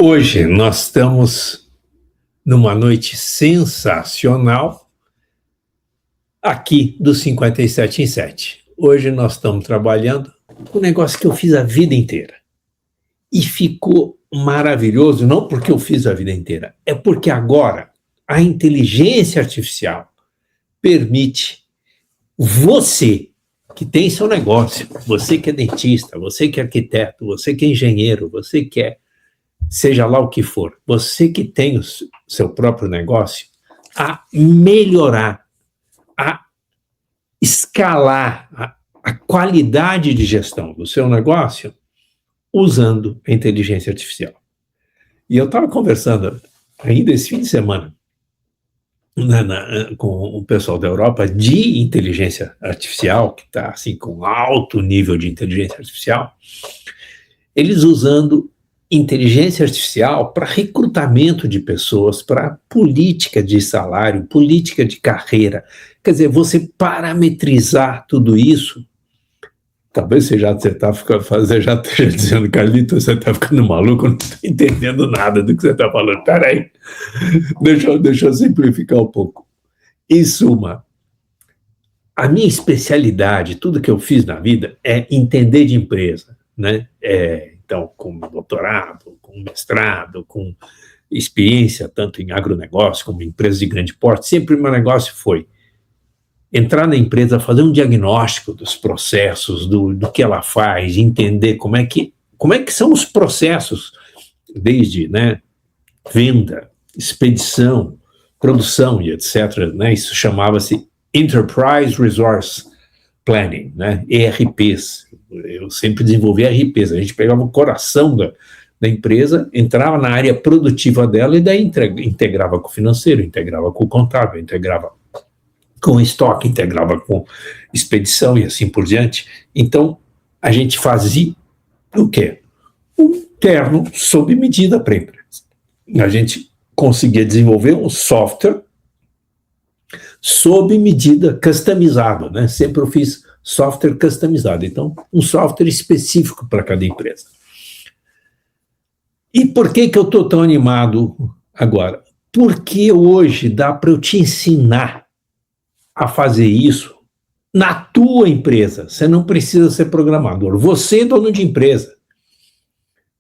Hoje nós estamos numa noite sensacional aqui do 57 em 7. Hoje nós estamos trabalhando com um negócio que eu fiz a vida inteira. E ficou maravilhoso, não porque eu fiz a vida inteira, é porque agora a inteligência artificial permite você que tem seu negócio, você que é dentista, você que é arquiteto, você que é engenheiro, você que é seja lá o que for, você que tem o seu próprio negócio, a melhorar, a escalar a qualidade de gestão do seu negócio usando a inteligência artificial. E eu estava conversando ainda esse fim de semana com o pessoal da Europa de inteligência artificial, que está assim, com alto nível de inteligência artificial, eles usando inteligência artificial para recrutamento de pessoas, para política de salário, política de carreira. Quer dizer, você parametrizar tudo isso. Talvez você já esteja dizendo, Carlito, você está ficando maluco, eu não estou entendendo nada do que você está falando. Peraí, deixa eu simplificar um pouco. Em suma, a minha especialidade, tudo que eu fiz na vida é entender de empresa, né? Então, com doutorado, com mestrado, com experiência tanto em agronegócio como em empresas de grande porte, sempre o meu negócio foi entrar na empresa, fazer um diagnóstico dos processos, do que ela faz, entender como é que são os processos, desde venda, expedição, produção e etc. Isso chamava-se Enterprise Resource Planning, ERPs. Eu sempre desenvolvi ERPs. A gente pegava o coração da empresa, entrava na área produtiva dela e daí integrava com o financeiro, integrava com o contábil, integrava com estoque, integrava com expedição e assim por diante. Então, a gente fazia o quê? Um terno sob medida para a empresa. A gente conseguia desenvolver um software sob medida, customizado, Sempre eu fiz software customizado, então um software específico para cada empresa. E por que eu estou tão animado agora? Porque hoje dá para eu te ensinar a fazer isso na tua empresa. Você não precisa ser programador. Você é dono de empresa.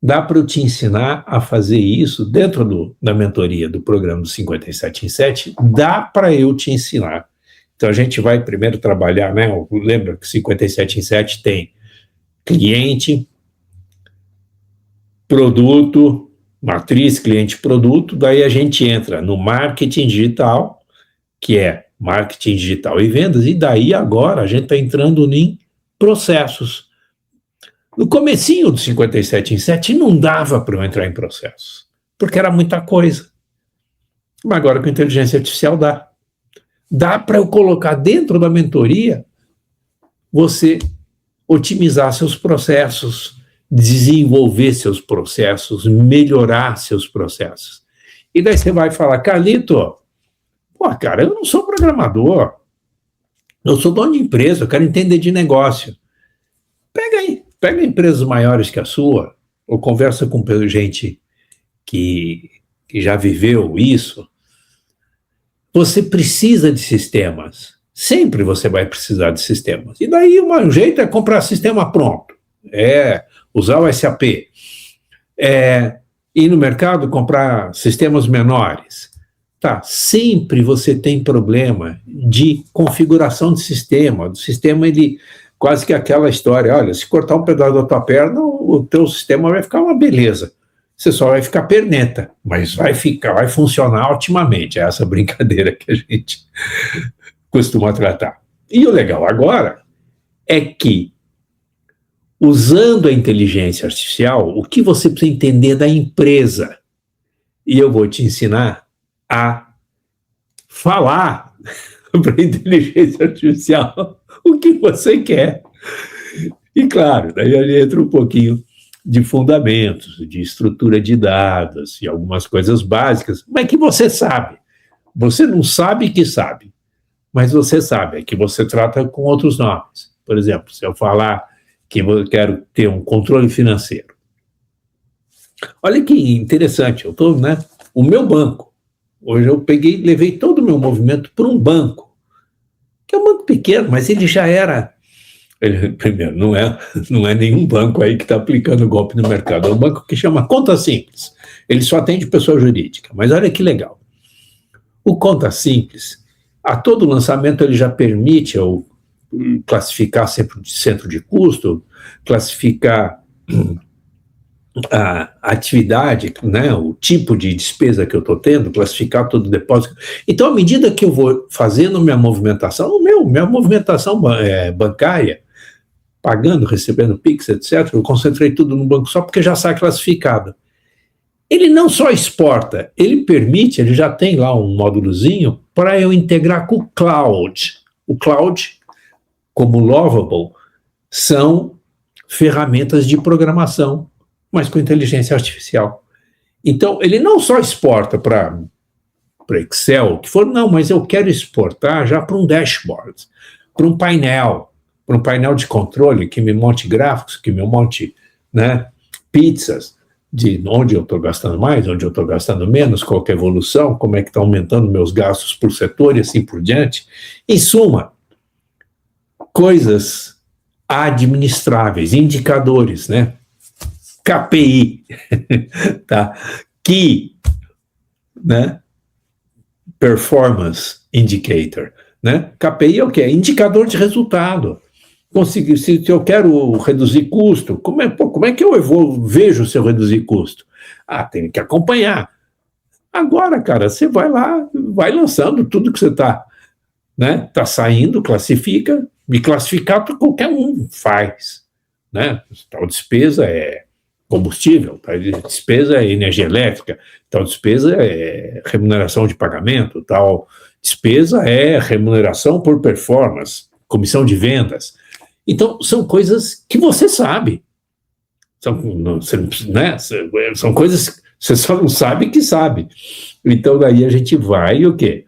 Dá para eu te ensinar a fazer isso dentro da mentoria do programa do 57 em 7. Dá para eu te ensinar. Então a gente vai primeiro trabalhar, Lembra que 57 em 7 tem cliente, produto, matriz, cliente, produto. Daí a gente entra no marketing digital, que é marketing digital e vendas, e daí agora a gente está entrando em processos. No comecinho do 57 em 7 não dava para eu entrar em processos, porque era muita coisa. Mas agora com inteligência artificial dá. Dá para eu colocar dentro da mentoria você otimizar seus processos, desenvolver seus processos, melhorar seus processos. E daí você vai falar, Carlito, cara, eu não sou programador, eu sou dono de empresa, eu quero entender de negócio. Pega empresas maiores que a sua, ou conversa com gente que já viveu isso. Você precisa de sistemas, sempre você vai precisar de sistemas. E daí um jeito é comprar sistema pronto, usar o SAP, ir no mercado comprar sistemas menores. Sempre você tem problema de configuração de sistema. O sistema, ele quase que aquela história, olha, se cortar um pedaço da tua perna, o teu sistema vai ficar uma beleza. Você só vai ficar perneta, mas vai funcionar otimamente. É essa brincadeira que a gente costuma tratar. E o legal agora é que, usando a inteligência artificial, o que você precisa entender da empresa, e eu vou te ensinar a falar para a inteligência artificial o que você quer. E claro, daí a gente entra um pouquinho de fundamentos, de estrutura de dados e algumas coisas básicas, mas que você sabe. Você não sabe que sabe, mas você sabe, é que você trata com outros nomes. Por exemplo, se eu falar que eu quero ter um controle financeiro, Olha que interessante, eu tô, né? O meu banco, hoje eu levei todo o meu movimento para um banco, que é um banco pequeno, mas ele já era. Primeiro, não é nenhum banco aí que está aplicando golpe no mercado, é um banco que chama Conta Simples. Ele só atende pessoa jurídica, mas olha que legal. O Conta Simples, a todo lançamento ele já permite eu classificar sempre de centro de custo, classificar a atividade, né, o tipo de despesa que eu estou tendo, classificar todo o depósito. Então, à medida que eu vou fazendo minha movimentação, minha movimentação bancária, pagando, recebendo Pix, etc., eu concentrei tudo no banco só porque já sai classificado. Ele não só exporta, ele já tem lá um módulozinho para eu integrar com o cloud. O cloud, como Lovable, são ferramentas de programação, mas com inteligência artificial. Então, ele não só exporta para Excel, que for, não, mas eu quero exportar já para um dashboard, para um painel de controle que me monte gráficos, que me monte, né, pizzas, de onde eu estou gastando mais, onde eu estou gastando menos, qual que é a evolução, como é que está aumentando meus gastos por setor e assim por diante. Em suma, coisas administráveis, indicadores, né? KPI, tá? Key, né? Performance Indicator, né? KPI é o quê? Indicador de resultado. Se eu quero reduzir custo, como é que eu vejo se eu reduzir custo? Tem que acompanhar. Agora, cara, você vai lá, vai lançando tudo que você está, né? Tá saindo, classifica, me classificar qualquer um faz, né? Tal despesa é combustível, tal despesa é energia elétrica, tal despesa é remuneração de pagamento, tal despesa é remuneração por performance, comissão de vendas. Então, são coisas que você sabe. São coisas que você só não sabe que sabe. Então, daí a gente vai o quê?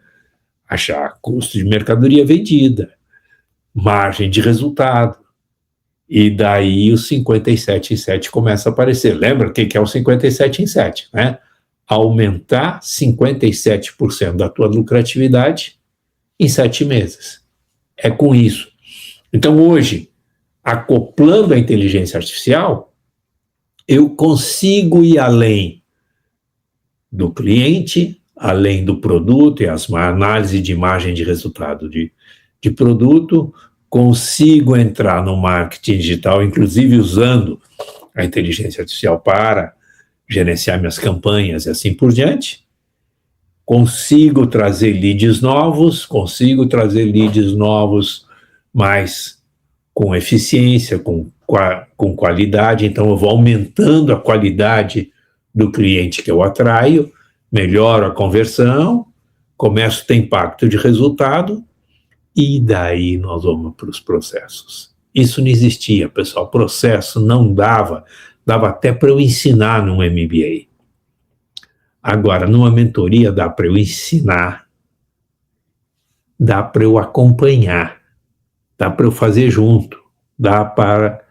Achar custo de mercadoria vendida, margem de resultado. E daí o 57 em 7 começa a aparecer. Lembra o que é o 57 em 7, né? Aumentar 57% da tua lucratividade em 7 meses. É com isso. Então, hoje, acoplando a inteligência artificial, eu consigo ir além do cliente, além do produto e as análise de imagem de resultado de produto, consigo entrar no marketing digital, inclusive usando a inteligência artificial para gerenciar minhas campanhas e assim por diante. Consigo trazer leads novos, mas com eficiência, com qualidade. Então, eu vou aumentando a qualidade do cliente que eu atraio, melhoro a conversão, começo a ter impacto de resultado, e daí nós vamos para os processos. Isso não existia, pessoal. Processo não dava até para eu ensinar num MBA. Agora, numa mentoria dá para eu ensinar, dá para eu acompanhar, dá para eu fazer junto, dá para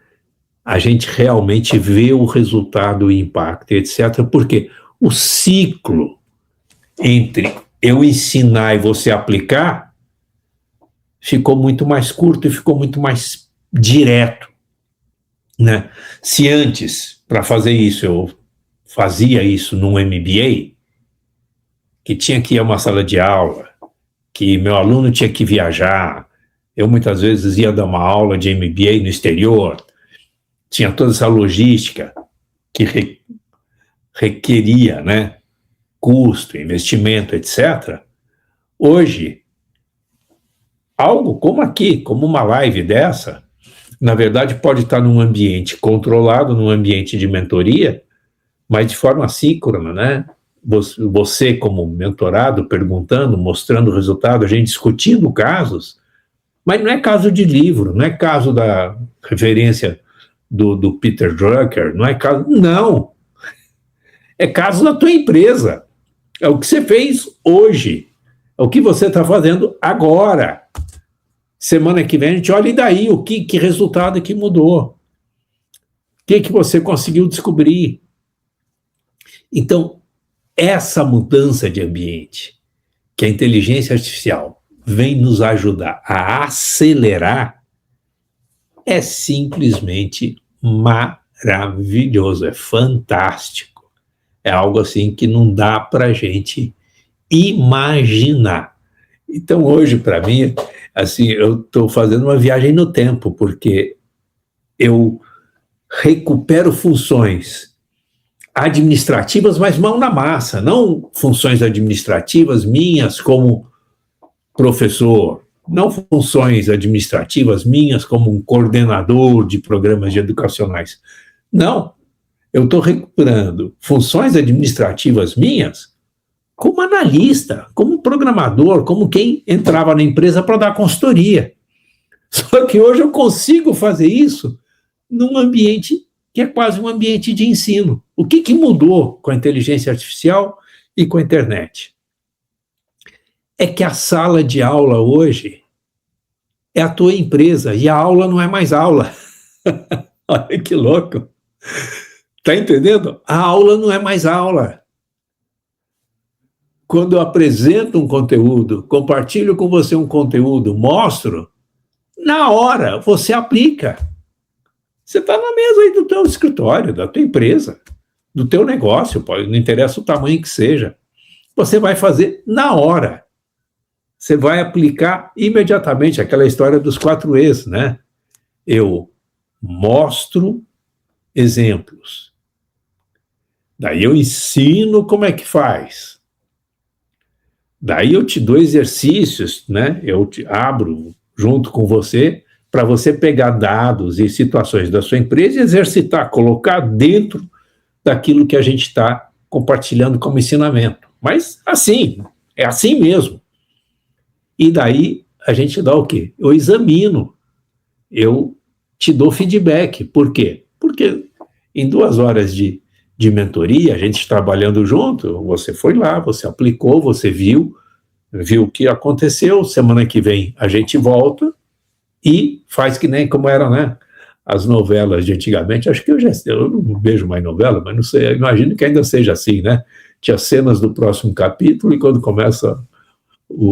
a gente realmente ver o resultado, o impacto, etc. Porque o ciclo entre eu ensinar e você aplicar ficou muito mais curto e ficou muito mais direto, né? Se antes, para fazer isso, eu fazia isso num MBA, que tinha que ir a uma sala de aula, que meu aluno tinha que viajar, eu muitas vezes ia dar uma aula de MBA no exterior, tinha toda essa logística que requeria, né, custo, investimento, etc. Hoje, algo como aqui, como uma live dessa, na verdade pode estar num ambiente controlado, num ambiente de mentoria, mas de forma síncrona, né? Você como mentorado, perguntando, mostrando o resultado, a gente discutindo casos, mas não é caso de livro, não é caso da referência do Peter Drucker, não é caso, não. É caso da tua empresa. É o que você fez hoje, é o que você está fazendo agora. Semana que vem a gente olha e daí, que resultado que mudou? O que você conseguiu descobrir? Então, essa mudança de ambiente que a inteligência artificial vem nos ajudar a acelerar é simplesmente maravilhoso, é fantástico. É algo assim que não dá para a gente imaginar. Então, hoje, para mim, assim, eu estou fazendo uma viagem no tempo, porque eu recupero funções administrativas, mas mão na massa, não funções administrativas minhas como professor, não funções administrativas minhas como um coordenador de programas educacionais. Não, eu estou recuperando funções administrativas minhas como analista, como programador, como quem entrava na empresa para dar consultoria. Só que hoje eu consigo fazer isso num ambiente que é quase um ambiente de ensino. O que mudou com a inteligência artificial e com a internet? É que a sala de aula hoje é a tua empresa e a aula não é mais aula. Olha que louco. Tá entendendo? A aula não é mais aula. Quando eu apresento um conteúdo, compartilho com você um conteúdo, mostro, na hora você aplica. Você está na mesa aí do teu escritório, da tua empresa, do teu negócio, pode, não interessa o tamanho que seja. Você vai fazer na hora. Você vai aplicar imediatamente aquela história dos 4 E's, né? Eu mostro exemplos. Daí eu ensino como é que faz. Daí eu te dou exercícios, né? Eu te abro junto com você para você pegar dados e situações da sua empresa e exercitar, colocar dentro daquilo que a gente está compartilhando como ensinamento. Mas assim, é assim mesmo. E daí a gente dá o quê? Eu examino, eu te dou feedback. Por quê? Porque em 2 horas de mentoria, a gente trabalhando junto, você foi lá, você aplicou, você viu o que aconteceu, semana que vem a gente volta e faz que nem como era, né? As novelas de antigamente, acho que eu não vejo mais novela, mas não sei, imagino que ainda seja assim, né? Tinha cenas do próximo capítulo e quando começa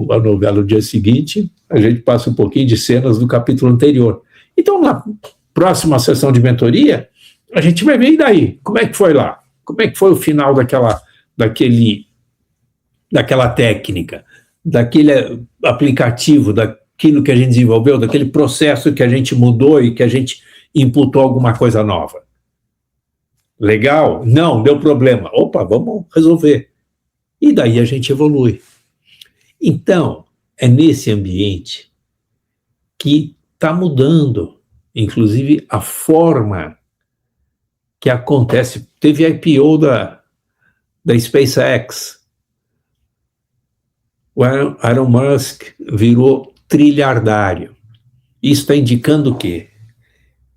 a novela no dia seguinte, a gente passa um pouquinho de cenas do capítulo anterior. Então, na próxima sessão de mentoria, a gente vai ver, e daí? Como é que foi lá? Como é que foi o final daquela técnica, daquele aplicativo, daquilo que a gente desenvolveu, daquele processo que a gente mudou e que a gente imputou alguma coisa nova? Legal? Não, deu problema. Opa, vamos resolver. E daí a gente evolui. Então, é nesse ambiente que está mudando, inclusive, a forma que acontece. Teve a IPO da SpaceX. O Elon Musk virou trilhardário. Isso está indicando o quê?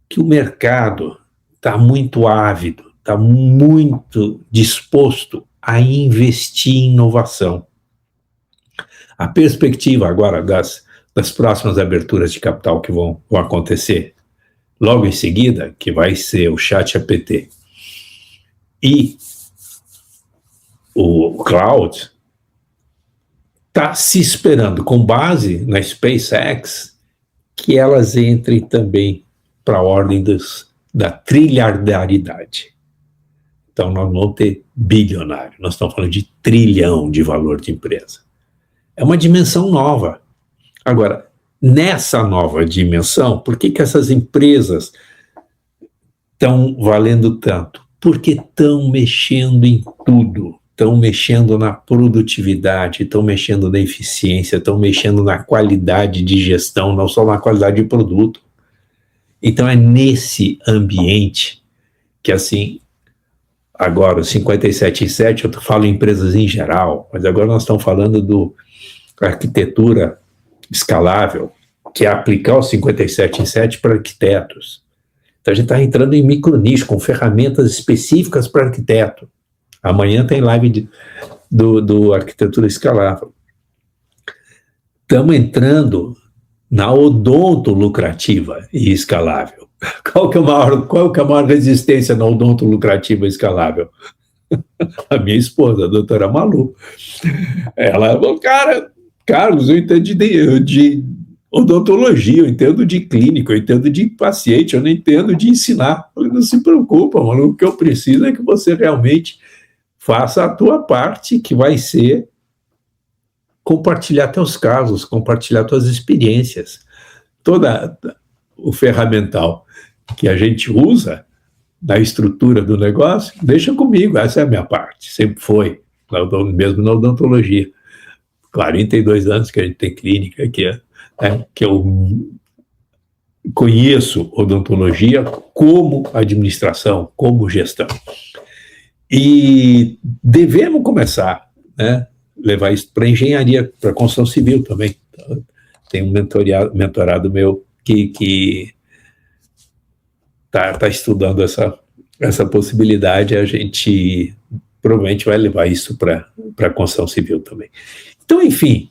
Que o mercado está muito ávido, está muito disposto a investir em inovação. A perspectiva agora das próximas aberturas de capital que vão acontecer, logo em seguida, que vai ser o ChatGPT e o Cloud, está se esperando, com base na SpaceX, que elas entrem também para a ordem da trilhardaridade. Então, nós vamos ter bilionário, nós estamos falando de trilhão de valor de empresa. É uma dimensão nova. Agora, nessa nova dimensão, por que essas empresas estão valendo tanto? Porque estão mexendo em tudo. Estão mexendo na produtividade, estão mexendo na eficiência, estão mexendo na qualidade de gestão, não só na qualidade de produto. Então, é nesse ambiente que, assim, agora, o 57.7, eu falo em empresas em geral, mas agora nós estamos falando da arquitetura escalável, que é aplicar o 57.7 para arquitetos. Então, a gente está entrando em micronicho, com ferramentas específicas para arquiteto. Amanhã tem live do arquitetura escalável. Estamos entrando na odonto lucrativa e escalável. Qual que é a maior resistência na odonto lucrativa e escalável? A minha esposa, a doutora Malu. Ela falou, cara, Carlos, eu entendo de odontologia, eu entendo de clínica, eu entendo de paciente, eu não entendo de ensinar. Eu falei, não se preocupa, Malu, o que eu preciso é que você realmente faça a tua parte, que vai ser compartilhar teus casos, compartilhar tuas experiências. Todo o ferramental que a gente usa na estrutura do negócio, deixa comigo, essa é a minha parte, sempre foi, mesmo na odontologia. 42 anos que a gente tem clínica, que eu conheço odontologia como administração, como gestão. E devemos começar, né, levar isso para engenharia, para construção civil também. Tem um mentorado meu que tá estudando essa possibilidade, a gente provavelmente vai levar isso para a construção civil também. Então, enfim,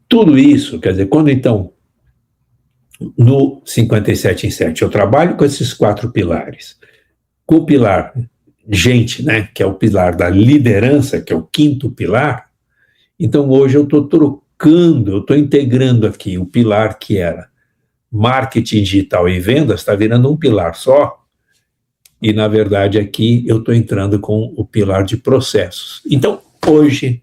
tudo isso, quer dizer, quando então, no 57 em 7, eu trabalho com esses 4 pilares, com o pilar gente, né, que é o pilar da liderança, que é o 5º pilar, então hoje eu estou trocando, eu estou integrando aqui o pilar que era marketing digital e vendas, está virando um pilar só, e na verdade aqui eu estou entrando com o pilar de processos. Então, hoje,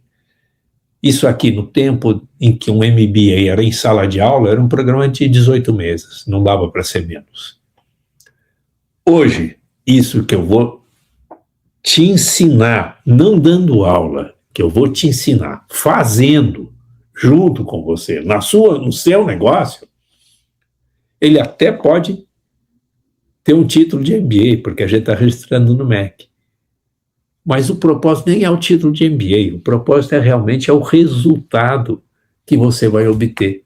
isso aqui no tempo em que um MBA era em sala de aula, era um programa de 18 meses, não dava para ser menos. Hoje, isso que eu vou te ensinar, não dando aula, que eu vou te ensinar, fazendo, junto com você, no seu negócio, ele até pode ter um título de MBA, porque a gente está registrando no MEC. Mas o propósito nem é o título de MBA, o propósito realmente é o resultado que você vai obter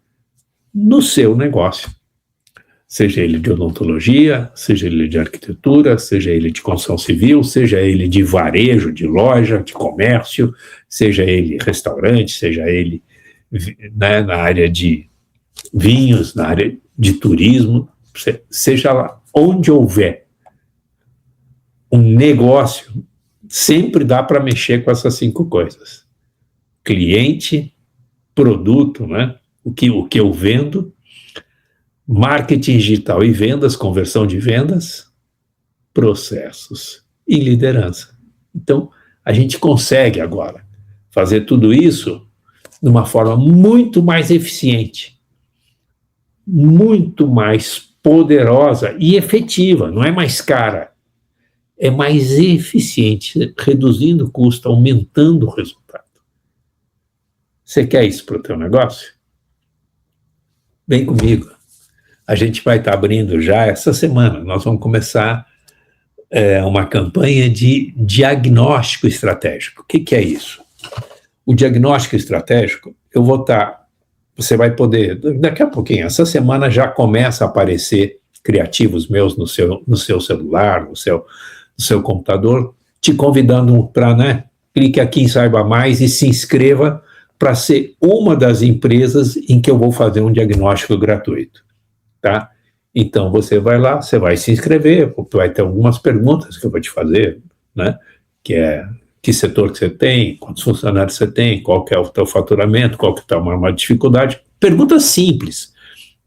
no seu negócio. Seja ele de odontologia, seja ele de arquitetura, seja ele de construção civil, seja ele de varejo, de loja, de comércio, seja ele restaurante, seja ele, né, na área de vinhos, na área de turismo, seja lá onde houver um negócio, sempre dá para mexer com essas 5 coisas. Cliente, produto, né? O que eu vendo, marketing digital e vendas, conversão de vendas, processos e liderança. Então, a gente consegue agora fazer tudo isso de uma forma muito mais eficiente, muito mais poderosa e efetiva, não é mais cara, é mais eficiente, reduzindo o custo, aumentando o resultado. Você quer isso para o teu negócio? Vem comigo. A gente vai estar abrindo já essa semana, nós vamos começar uma campanha de diagnóstico estratégico. O que é isso? O diagnóstico estratégico, você vai poder, daqui a pouquinho, essa semana já começa a aparecer criativos meus no seu celular, no seu computador, te convidando para, né, clique aqui em Saiba Mais e se inscreva para ser uma das empresas em que eu vou fazer um diagnóstico gratuito, tá? Então, você vai lá, você vai se inscrever, vai ter algumas perguntas que eu vou te fazer, né, que setor que você tem, quantos funcionários você tem, qual que é o teu faturamento, qual que está a maior dificuldade, perguntas simples,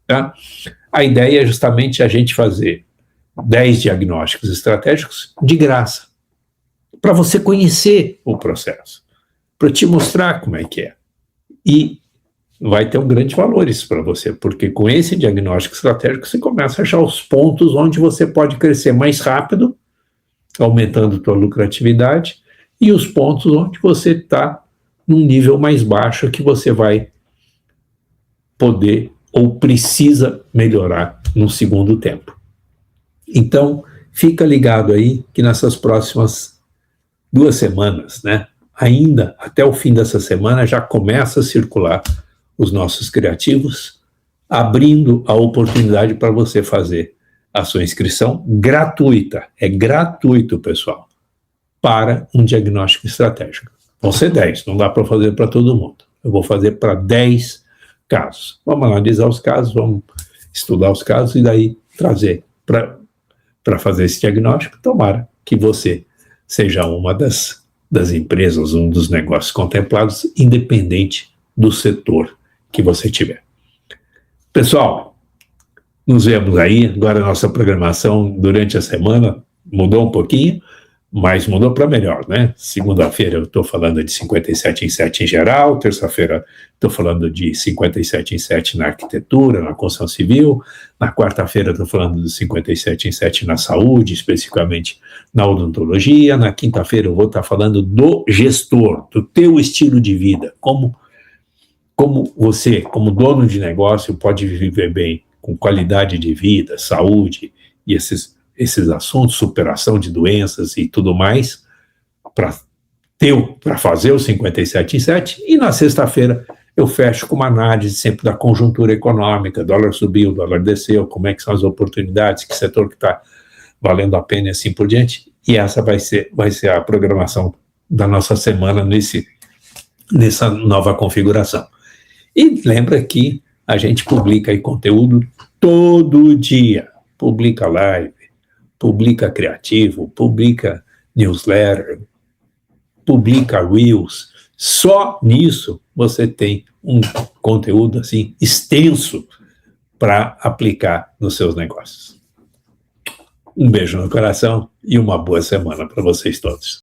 tá? A ideia é justamente a gente fazer 10 diagnósticos estratégicos de graça, para você conhecer o processo, para te mostrar como é que é. E vai ter um grande valor isso para você, porque com esse diagnóstico estratégico você começa a achar os pontos onde você pode crescer mais rápido, aumentando a tua lucratividade, e os pontos onde você está num nível mais baixo que você vai poder ou precisa melhorar no segundo tempo. Então, fica ligado aí que nessas próximas 2 semanas, né, ainda até o fim dessa semana, já começa a circular os nossos criativos, abrindo a oportunidade para você fazer a sua inscrição gratuita. É gratuito, pessoal, para um diagnóstico estratégico. Vão ser 10, não dá para fazer para todo mundo. Eu vou fazer para 10 casos. Vamos analisar os casos, vamos estudar os casos e daí trazer para fazer esse diagnóstico. Tomara que você seja uma das empresas, um dos negócios contemplados, independente do setor que você tiver. Pessoal, nos vemos aí. Agora a nossa programação durante a semana mudou um pouquinho, mas mudou para melhor, né? Segunda-feira eu estou falando de 57 em 7 em geral, terça-feira estou falando de 57 em 7 na arquitetura, na construção civil, na quarta-feira estou falando de 57 em 7 na saúde, especificamente na odontologia, na quinta-feira eu vou estar falando do gestor, do teu estilo de vida, como você, como dono de negócio, pode viver bem, com qualidade de vida, saúde e esses assuntos, superação de doenças e tudo mais, para fazer o 57 em 7, e na sexta-feira eu fecho com uma análise sempre da conjuntura econômica, dólar subiu, dólar desceu, como é que são as oportunidades, que setor que está valendo a pena e assim por diante, e essa vai ser a programação da nossa semana nessa nova configuração. E lembra que a gente publica aí conteúdo todo dia, publica live, publica criativo, publica newsletter, publica reels. Só nisso você tem um conteúdo assim extenso para aplicar nos seus negócios. Um beijo no coração e uma boa semana para vocês todos.